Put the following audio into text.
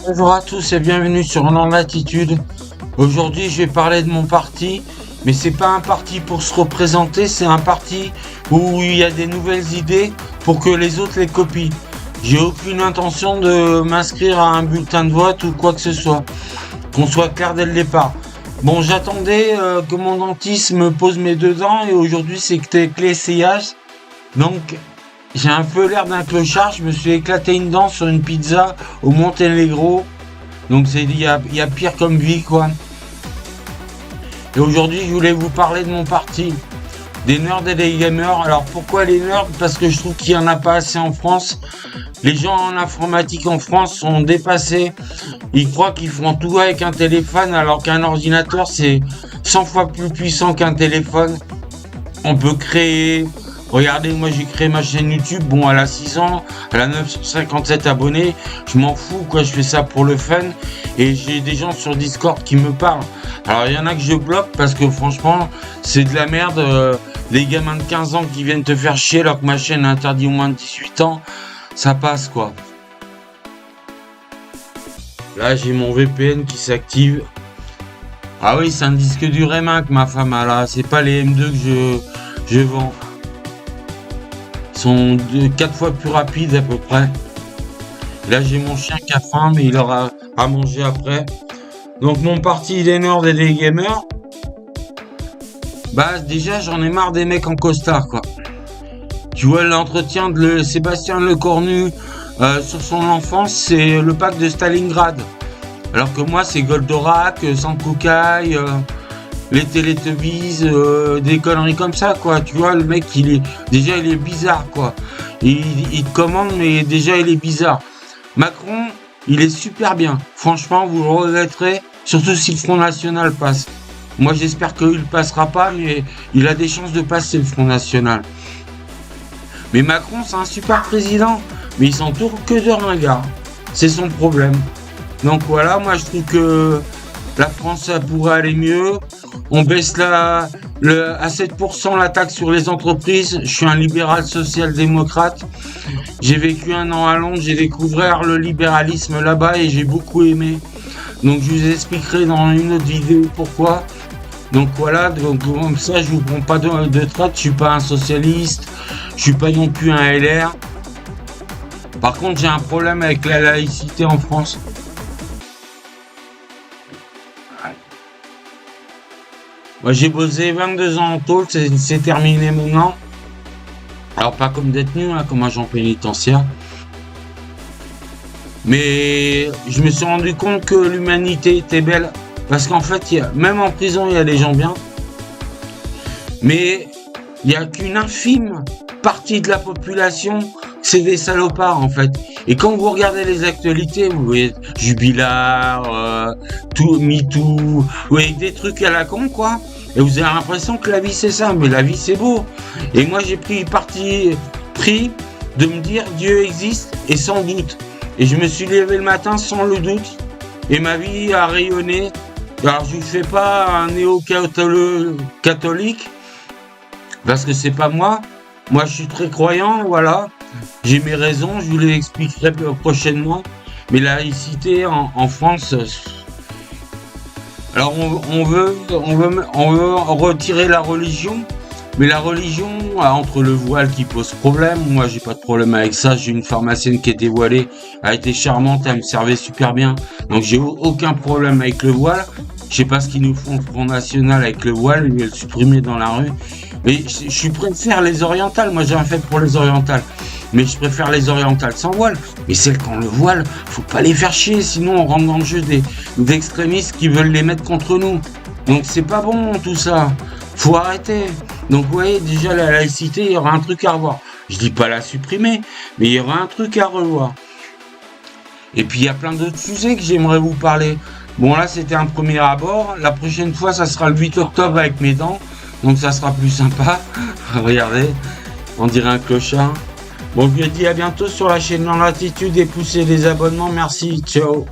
Bonjour à tous et bienvenue sur Nord Latitude. Aujourd'hui, je vais parler de mon parti, mais c'est pas un parti pour se représenter, c'est un parti où il y a des nouvelles idées pour que les autres les copient. J'ai aucune intention de m'inscrire à un bulletin de vote ou quoi que ce soit. Qu'on soit clair dès le départ. Bon, j'attendais que mon dentiste me pose mes 2 dents et aujourd'hui c'était que l'essayage. Donc, j'ai un peu l'air d'un clochard, je me suis éclaté une dent sur une pizza au Monténégro. Donc il y a pire comme vie, quoi. Et aujourd'hui, je voulais vous parler de mon parti, des nerds et des gamers. Alors pourquoi les nerds? Parce que je trouve qu'il n'y en a pas assez en France. Les gens en informatique en France sont dépassés. Ils croient qu'ils font tout avec un téléphone alors qu'un ordinateur c'est 100 fois plus puissant qu'un téléphone. On peut créer... Regardez, moi j'ai créé ma chaîne YouTube, bon elle a 6 ans, elle a 957 abonnés, je m'en fous quoi, je fais ça pour le fun et j'ai des gens sur Discord qui me parlent. Alors il y en a que je bloque parce que franchement c'est de la merde, les gamins de 15 ans qui viennent te faire chier alors que ma chaîne interdit au moins de 18 ans, ça passe quoi. Là j'ai mon VPN qui s'active. Ah oui, c'est un disque dur M1 que ma femme a là, c'est pas les M2 que je vends. Sont 4 fois plus rapides à peu près. Là j'ai mon chien qui a faim mais il aura à manger après. Donc mon parti des nerds et des gamers. Bah déjà j'en ai marre des mecs en costard quoi. Tu vois l'entretien de Sébastien Lecornu sur son enfance, c'est le pack de Stalingrad. Alors que moi c'est Goldorak, Sankukai, les Teletubbies, des conneries comme ça quoi. Tu vois le mec il est bizarre quoi. Il commande mais déjà il est bizarre. Macron il est super bien. Franchement vous le regretterez, surtout si le Front National passe. Moi j'espère qu'il ne passera pas mais il a des chances de passer le Front National. Mais Macron c'est un super président mais il s'entoure que de ringards. C'est son problème. Donc voilà, moi je trouve que la France ça pourrait aller mieux. On baisse à 7% la taxe sur les entreprises. Je suis un libéral social-démocrate. J'ai vécu 1 an à Londres. J'ai découvert le libéralisme là-bas et j'ai beaucoup aimé. Donc je vous expliquerai dans une autre vidéo pourquoi. Donc voilà, donc comme ça je vous prends pas de traite. Je suis pas un socialiste. Je suis pas non plus un LR. Par contre j'ai un problème avec la laïcité en France. Moi j'ai bossé 22 ans en tôle, c'est terminé maintenant. Alors pas comme détenu, hein, comme agent pénitentiaire. Mais je me suis rendu compte que l'humanité était belle. Parce qu'en fait, même en prison, il y a des gens bien. Mais il n'y a qu'une infime partie de la population, c'est des salopards en fait. Et quand vous regardez les actualités, vous voyez Jubilard, tout MeToo, vous voyez des trucs à la con quoi. Et vous avez l'impression que la vie c'est ça, mais la vie c'est beau. Et moi j'ai pris de me dire Dieu existe et sans doute. Et je me suis levé le matin sans le doute. Et ma vie a rayonné. Alors je ne fais pas un néo-catholique parce que c'est pas moi. Moi je suis très croyant, voilà. J'ai mes raisons, je vous les expliquerai prochainement. Mais la laïcité en France. Alors on veut retirer la religion, mais la religion entre le voile qui pose problème. Moi j'ai pas de problème avec ça. J'ai une pharmacienne qui était voilée, elle a été charmante, elle me servait super bien. Donc j'ai aucun problème avec le voile. Je sais pas ce qu'ils nous font au Front National avec le voile, ils veulent le supprimer dans la rue. Mais je préfère les orientales. Moi j'ai un fait pour les orientales. Mais je préfère les orientales sans voile. Mais celles qui ont le voile, faut pas les faire chier, sinon on rentre dans le jeu d'extrémistes qui veulent les mettre contre nous. Donc c'est pas bon tout ça. Faut arrêter. Donc vous voyez, déjà la laïcité, il y aura un truc à revoir. Je dis pas la supprimer, mais il y aura un truc à revoir. Et puis il y a plein d'autres sujets que j'aimerais vous parler. Bon là c'était un premier abord. La prochaine fois ça sera le 8 octobre avec mes dents. Donc ça sera plus sympa. Regardez, on dirait un clochard. Bon, je vous dis à bientôt sur la chaîne Nord Latitude et poussez les abonnements. Merci, ciao.